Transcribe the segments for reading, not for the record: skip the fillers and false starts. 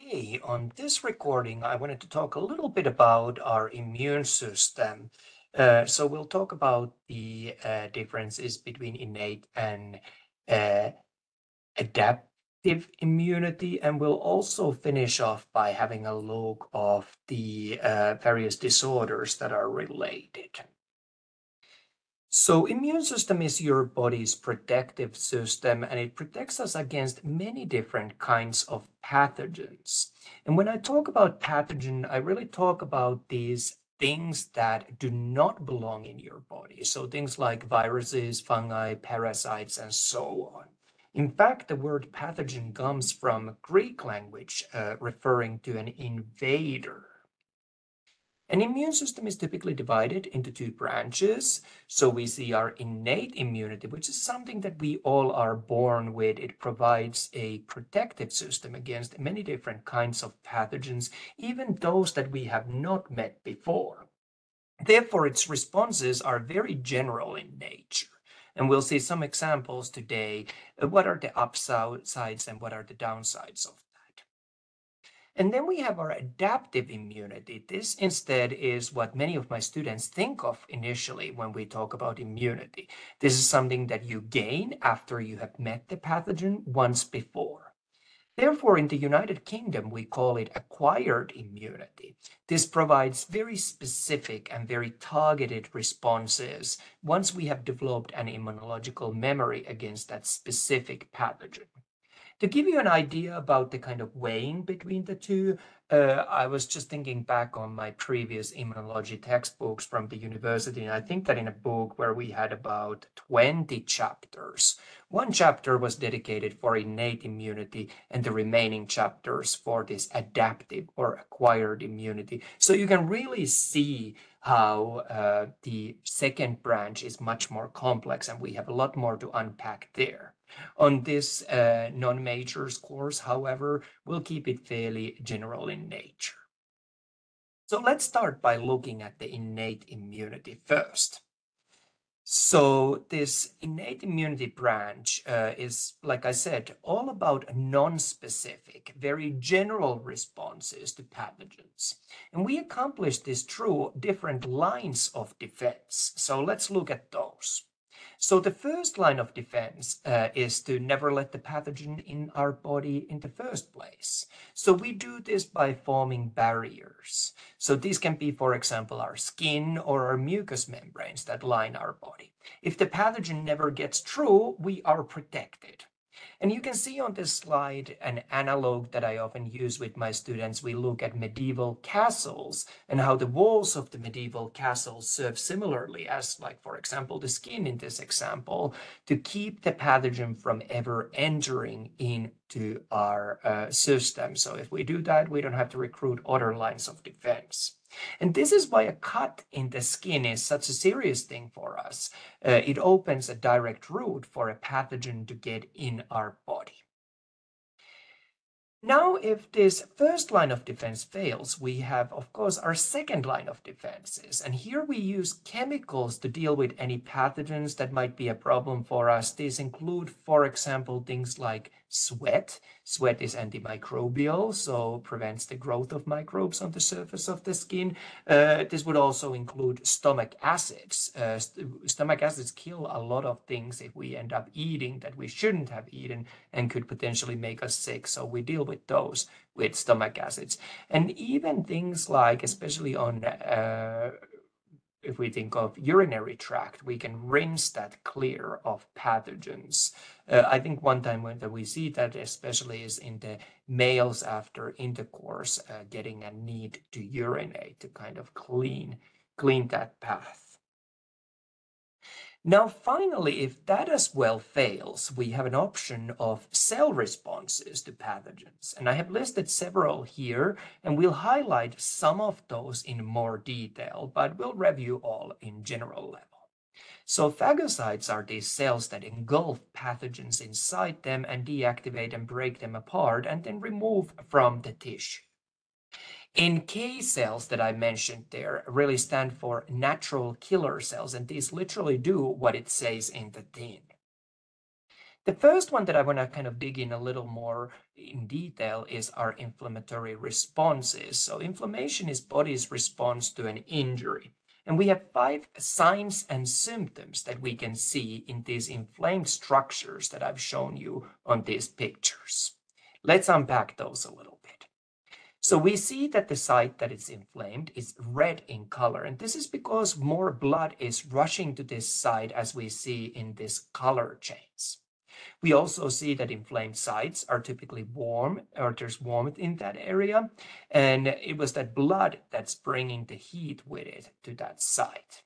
Okay, on this recording, I wanted to talk a little bit about our immune system. So we'll talk about the differences between innate and uh, adaptive immunity, and we'll also finish off by having a look of the various disorders that are related. So immune system is your body's protective system, and it protects us against many different kinds of pathogens. And when I talk about pathogen, I really talk about these things that do not belong in your body. So things like viruses, fungi, parasites, and so on. In fact, the word pathogen comes from Greek language, referring to an invader. An immune system is typically divided into two branches. So we see our innate immunity, which is something that we all are born with. It provides a protective system against many different kinds of pathogens, even those that we have not met before. Therefore, its responses are very general in nature. And we'll see some examples today. What are the upsides and what are the downsides of that? And then we have our adaptive immunity. This instead is what many of my students think of initially when we talk about immunity. This is something that you gain after you have met the pathogen once before. Therefore, in the United Kingdom, we call it acquired immunity. This provides very specific and very targeted responses once we have developed an immunological memory against that specific pathogen. To give you an idea about the kind of weighing between the two, I was just thinking back on my previous immunology textbooks from the university, and I think that in a book where we had about 20 chapters, one chapter was dedicated for innate immunity and the remaining chapters for this adaptive or acquired immunity. So you can really see how the second branch is much more complex, and we have a lot more to unpack there. On this non-majors course, however, we'll keep it fairly general in nature. So let's start by looking at the innate immunity first. So this innate immunity branch is, like I said, all about non-specific, very general responses to pathogens. And we accomplish this through different lines of defense. So let's look at those. So the first line of defense is to never let the pathogen in our body in the first place. So we do this by forming barriers. So these can be, for example, our skin or our mucous membranes that line our body. If the pathogen never gets through, we are protected. And you can see on this slide an analog that I often use with my students. We look at medieval castles and how the walls of the medieval castles serve similarly as, like, for example, the skin in this example, to keep the pathogen from ever entering into our system. So if we do that, we don't have to recruit other lines of defense. And this is why a cut in the skin is such a serious thing for us. It opens a direct route for a pathogen to get in our body. Now, if this first line of defense fails, we have, of course, our second line of defenses. And here we use chemicals to deal with any pathogens that might be a problem for us. These include, for example, things like sweat. Sweat is antimicrobial, so prevents the growth of microbes on the surface of the skin. This would also include stomach acids. Stomach acids kill a lot of things if we end up eating that we shouldn't have eaten and could potentially make us sick. So we deal with those with stomach acids. And even things like, especially on if we think of urinary tract, we can rinse that clear of pathogens. I think one time when we see that especially is in the males after intercourse, getting a need to urinate to kind of clean that path. Now, finally, if that as well fails, we have an option of cell responses to pathogens. And I have listed several here, and we'll highlight some of those in more detail, but we'll review all in general level. So phagocytes are these cells that engulf pathogens inside them and deactivate and break them apart and then remove from the tissue. NK cells that I mentioned there really stand for natural killer cells, and these literally do what it says in the tin. The first one that I want to kind of dig in a little more in detail is our inflammatory responses. So inflammation is body's response to an injury. And we have 5 signs and symptoms that we can see in these inflamed structures that I've shown you on these pictures. Let's unpack those a little bit. So we see that the site that is inflamed is red in color, and this is because more blood is rushing to this site as we see in these color chains. We also see that inflamed sites are typically warm, or there's warmth in that area, and it was that blood that's bringing the heat with it to that site.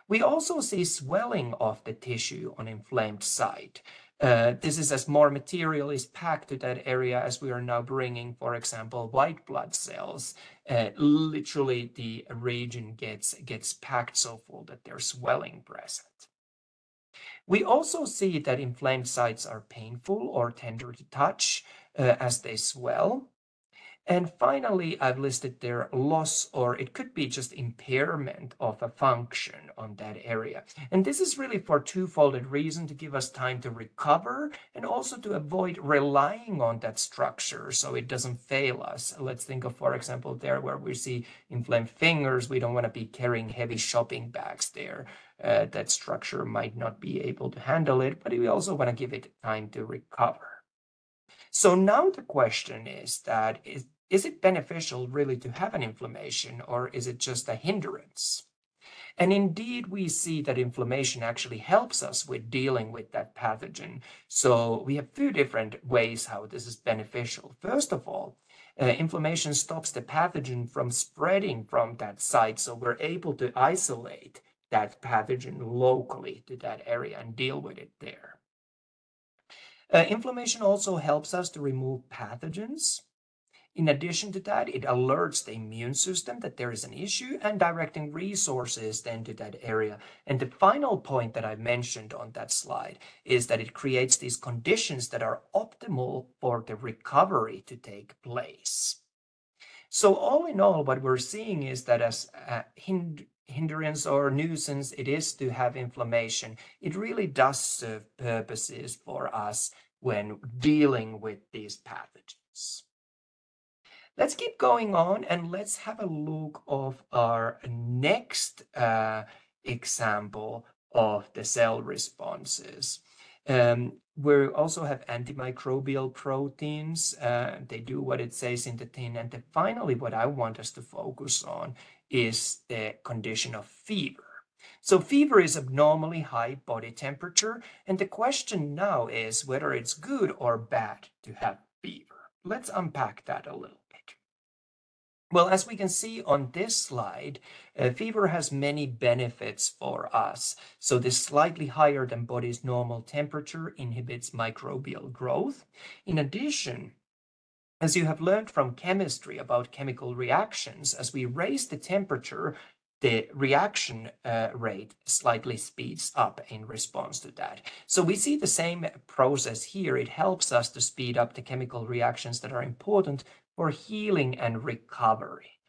We also see swelling of the tissue on inflamed site. This is as more material is packed to that area as we are now bringing, for example, white blood cells. Literally, the region gets packed so full that there's swelling present. We also see that inflamed sites are painful or tender to touch as they swell. And finally, I've listed their loss, or it could be just impairment of a function on that area. And this is really for twofold reason: to give us time to recover and also to avoid relying on that structure so it doesn't fail us. Let's think of, for example, there where we see inflamed fingers, we don't want to be carrying heavy shopping bags there. That structure might not be able to handle it, but we also want to give it time to recover. So now the question is that is it beneficial really to have an inflammation, or is it just a hindrance? And indeed, we see that inflammation actually helps us with dealing with that pathogen. So we have 2 different ways how this is beneficial. First of all, inflammation stops the pathogen from spreading from that site, so we're able to isolate that pathogen locally to that area and deal with it there. Inflammation also helps us to remove pathogens. In addition to that, it alerts the immune system that there is an issue and directing resources then to that area. And the final point that I mentioned on that slide is that it creates these conditions that are optimal for the recovery to take place. So all in all, what we're seeing is that as a hindrance or nuisance it is to have inflammation, it really does serve purposes for us when dealing with these pathogens. Let's keep going on and let's have a look of our next example of the cell responses. We also have antimicrobial proteins. They do what it says in the tin. And then finally, what I want us to focus on is the condition of fever. So fever is abnormally high body temperature. And the question now is whether it's good or bad to have fever. Let's unpack that a little. Well, as we can see on this slide, fever has many benefits for us. So this slightly higher than body's normal temperature inhibits microbial growth. In addition, as you have learned from chemistry about chemical reactions, as we raise the temperature, the reaction rate slightly speeds up in response to that. So we see the same process here. It helps us to speed up the chemical reactions that are important for healing and recovery.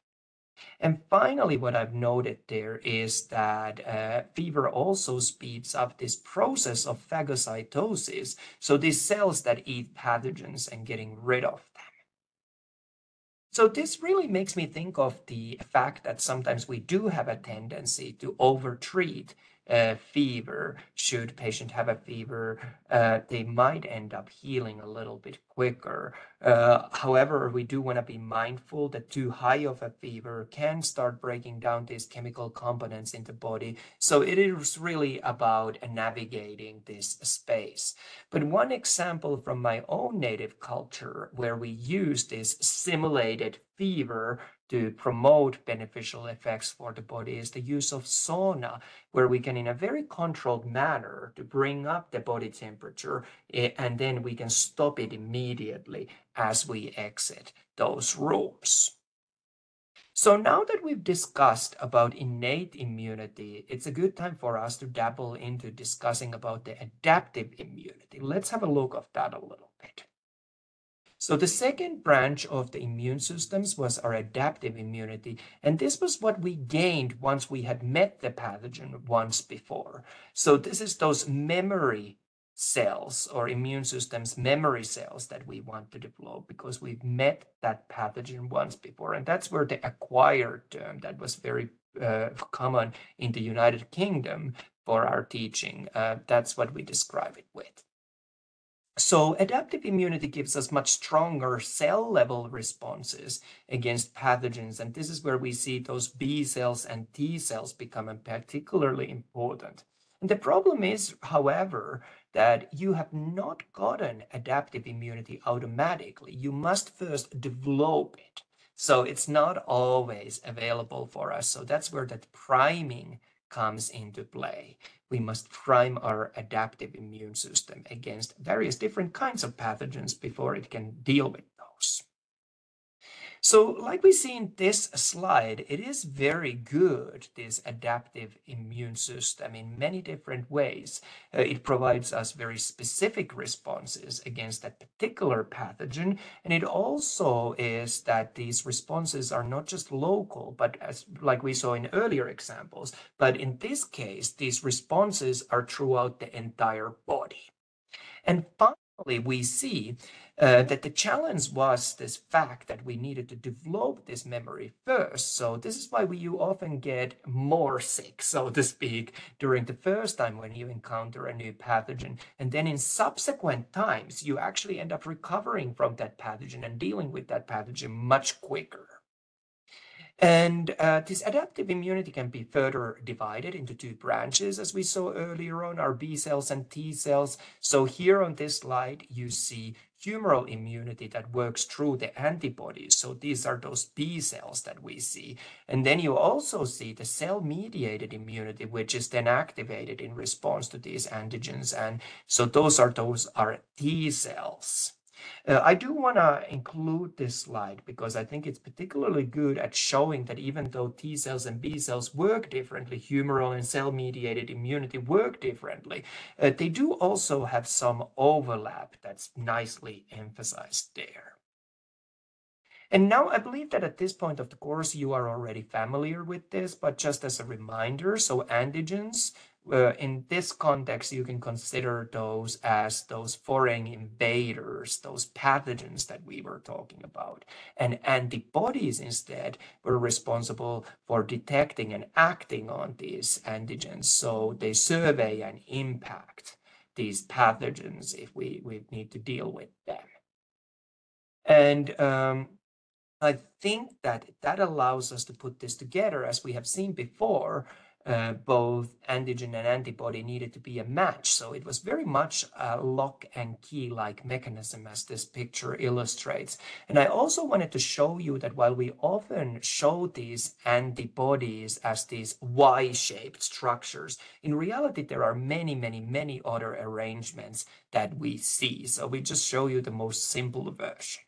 And finally, what I've noted there is that fever also speeds up this process of phagocytosis, so these cells that eat pathogens and getting rid of them. So this really makes me think of the fact that sometimes we do have a tendency to overtreat fever. Should patient have a fever, they might end up healing a little bit quicker. However, we do want to be mindful that too high of a fever can start breaking down these chemical components in the body. So it is really about navigating this space. But one example from my own native culture where we use this simulated fever to promote beneficial effects for the body is the use of sauna, where we can in a very controlled manner to bring up the body temperature, and then we can stop it immediately as we exit those rooms. So now that we've discussed about innate immunity, it's a good time for us to dabble into discussing about the adaptive immunity. Let's have a look at that a little bit. So the second branch of the immune systems was our adaptive immunity, and this was what we gained once we had met the pathogen once before. So this is those memory cells or immune system's memory cells that we want to develop because we've met that pathogen once before. And that's where the acquired term that was very common in the United Kingdom for our teaching, that's what we describe it with. So adaptive immunity gives us much stronger cell level responses against pathogens. And this is where we see those B cells and T cells becoming particularly important. And the problem is, however, that you have not gotten adaptive immunity automatically. You must first develop it. So it's not always available for us. So that's where that priming comes into play. We must prime our adaptive immune system against various different kinds of pathogens before it can deal with those. So like we see in this slide, it is very good, this adaptive immune system, in many different ways. It provides us very specific responses against that particular pathogen. And it also is that these responses are not just local, but as like we saw in earlier examples, but in this case, these responses are throughout the entire body. And finally, we see that the challenge was this fact that we needed to develop this memory first. So this is why you often get more sick, so to speak, during the first time when you encounter a new pathogen. And then in subsequent times, you actually end up recovering from that pathogen and dealing with that pathogen much quicker. And this adaptive immunity can be further divided into two branches, as we saw earlier on, our B cells and T cells. So here on this slide, you see humoral immunity that works through the antibodies. So these are those B cells that we see. And then you also see the cell-mediated immunity, which is then activated in response to these antigens. And so those are T cells. I do want to include this slide because I think it's particularly good at showing that even though T cells and B cells work differently, humoral and cell-mediated immunity work differently, they do also have some overlap that's nicely emphasized there. And now I believe that at this point of the course, you are already familiar with this, but just as a reminder, so antigens, in this context, you can consider those as those foreign invaders, those pathogens that we were talking about. And antibodies instead were responsible for detecting and acting on these antigens. So they survey and impact these pathogens if we need to deal with them. And I think that allows us to put this together. As we have seen before, both antigen and antibody needed to be a match. So it was very much a lock and key-like mechanism, as this picture illustrates. And I also wanted to show you that while we often show these antibodies as these Y-shaped structures, in reality, there are many, many, many other arrangements that we see. So we just show you the most simple version.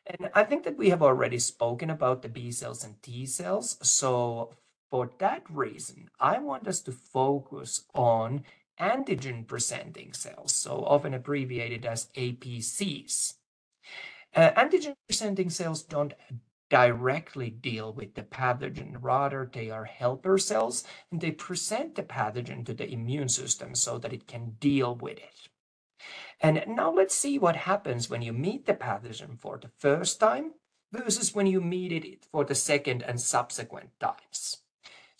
And I think that we have already spoken about the B cells and T cells. So for that reason, I want us to focus on antigen-presenting cells, so often abbreviated as APCs. Antigen-presenting cells don't directly deal with the pathogen. Rather, they are helper cells, and they present the pathogen to the immune system so that it can deal with it. And now let's see what happens when you meet the pathogen for the first time versus when you meet it for the second and subsequent times.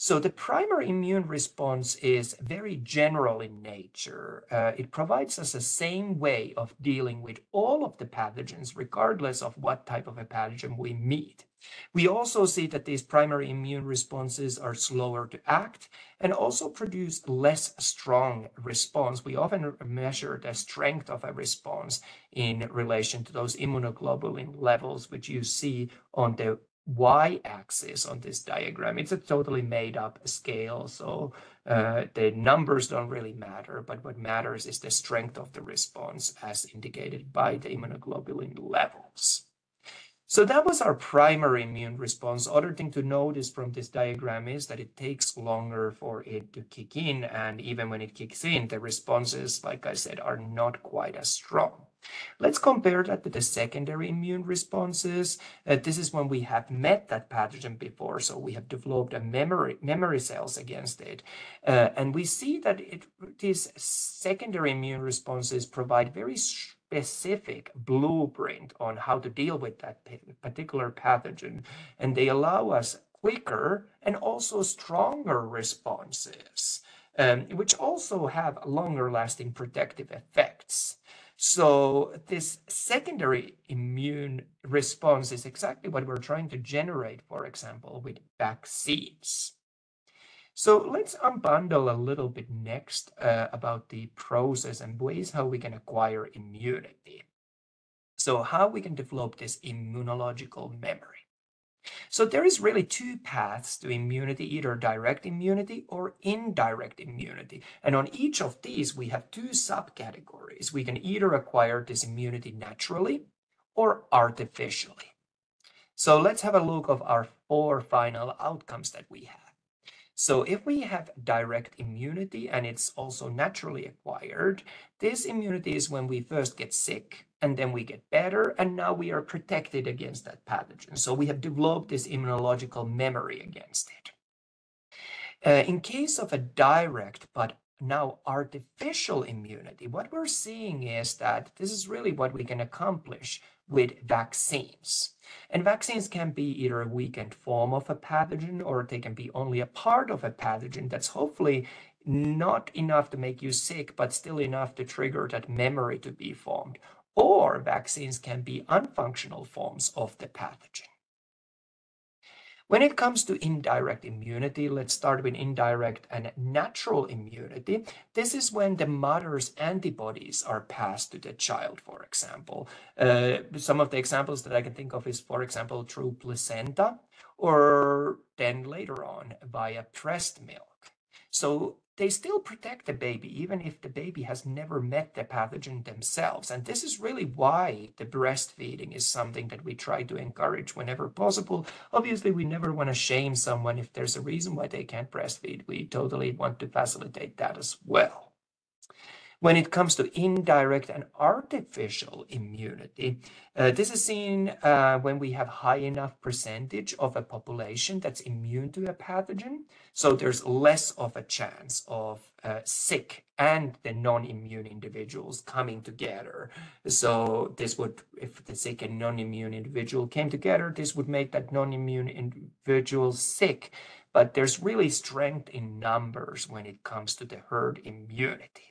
So the primary immune response is very general in nature. It provides us the same way of dealing with all of the pathogens, regardless of what type of a pathogen we meet. We also see that these primary immune responses are slower to act and also produce less strong response. We often measure the strength of a response in relation to those immunoglobulin levels, which you see on the Y-axis on this diagram. It's a totally made up scale, so the numbers don't really matter, but what matters is the strength of the response as indicated by the immunoglobulin levels. So that was our primary immune response. Other thing to notice from this diagram is that it takes longer for it to kick in, and even when it kicks in, the responses, like I said, are not quite as strong. Let's compare that to the secondary immune responses. This is when we have met that pathogen before, so we have developed a memory cells against it. And we see that these secondary immune responses provide very specific blueprint on how to deal with that particular pathogen, and they allow us quicker and also stronger responses, which also have longer lasting protective effects. So this secondary immune response is exactly what we're trying to generate, for example, with vaccines. So let's unbundle a little bit next about the process and ways how we can acquire immunity. So how we can develop this immunological memory. So there is really two paths to immunity, either direct immunity or indirect immunity. And on each of these, we have two subcategories. We can either acquire this immunity naturally or artificially. So let's have a look of our four final outcomes that we have. So if we have direct immunity and it's also naturally acquired, this immunity is when we first get sick and then we get better and now we are protected against that pathogen. So we have developed this immunological memory against it. In case of a direct but now artificial immunity, what we're seeing is that this is really what we can accomplish with vaccines. And vaccines can be either a weakened form of a pathogen or they can be only a part of a pathogen that's hopefully not enough to make you sick, but still enough to trigger that memory to be formed. Or vaccines can be unfunctional forms of the pathogen. When it comes to indirect immunity, let's start with indirect and natural immunity. This is when the mother's antibodies are passed to the child, for example. Some of the examples that I can think of is, for example, through placenta or then later on via breast milk. So they still protect the baby, even if the baby has never met the pathogen themselves. And this is really why the breastfeeding is something that we try to encourage whenever possible. Obviously, we never want to shame someone if there's a reason why they can't breastfeed. We totally want to facilitate that as well. When it comes to indirect and artificial immunity, this is seen when we have high enough percentage of a population that's immune to a pathogen. So there's less of a chance of sick and the non-immune individuals coming together. So this would, if the sick and non-immune individual came together, this would make that non-immune individual sick. But there's really strength in numbers when it comes to the herd immunity.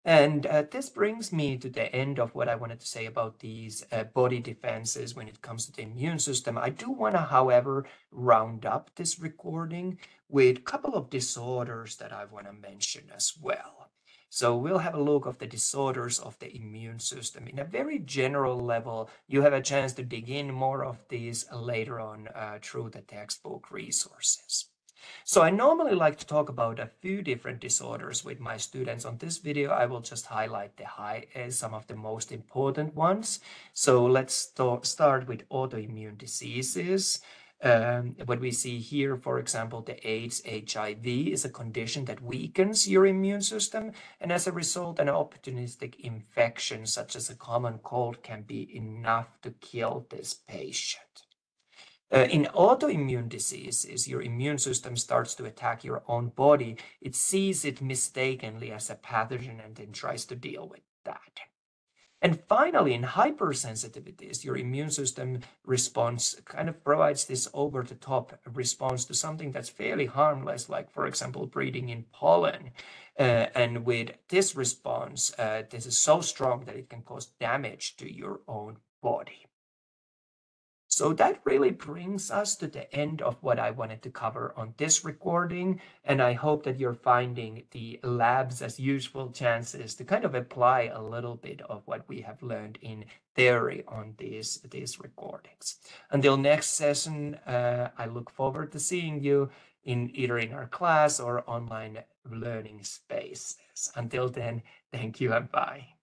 And this brings me to the end of what I wanted to say about these body defenses when it comes to the immune system. I do want to, however, round up this recording with a couple of disorders that I want to mention as well. So we'll have a look of the disorders of the immune system. In a very general level, you have a chance to dig in more of these later on through the textbook resources. So I normally like to talk about a few different disorders with my students. On this video, I will just highlight some of the most important ones. So let's start with autoimmune diseases. What we see here, for example, the AIDS, HIV is a condition that weakens your immune system. And as a result, an opportunistic infection such as a common cold can be enough to kill this patient. In autoimmune diseases, your immune system starts to attack your own body. It sees it mistakenly as a pathogen and then tries to deal with that. And finally, in hypersensitivities, your immune system response kind of provides this over-the-top response to something that's fairly harmless, like, for example, breathing in pollen. And with this response, this is so strong that it can cause damage to your own body. So that really brings us to the end of what I wanted to cover on this recording, and I hope that you're finding the labs as useful chances to kind of apply a little bit of what we have learned in theory on these recordings. Until next session, I look forward to seeing you either in our class or online learning spaces. Until then, thank you and bye.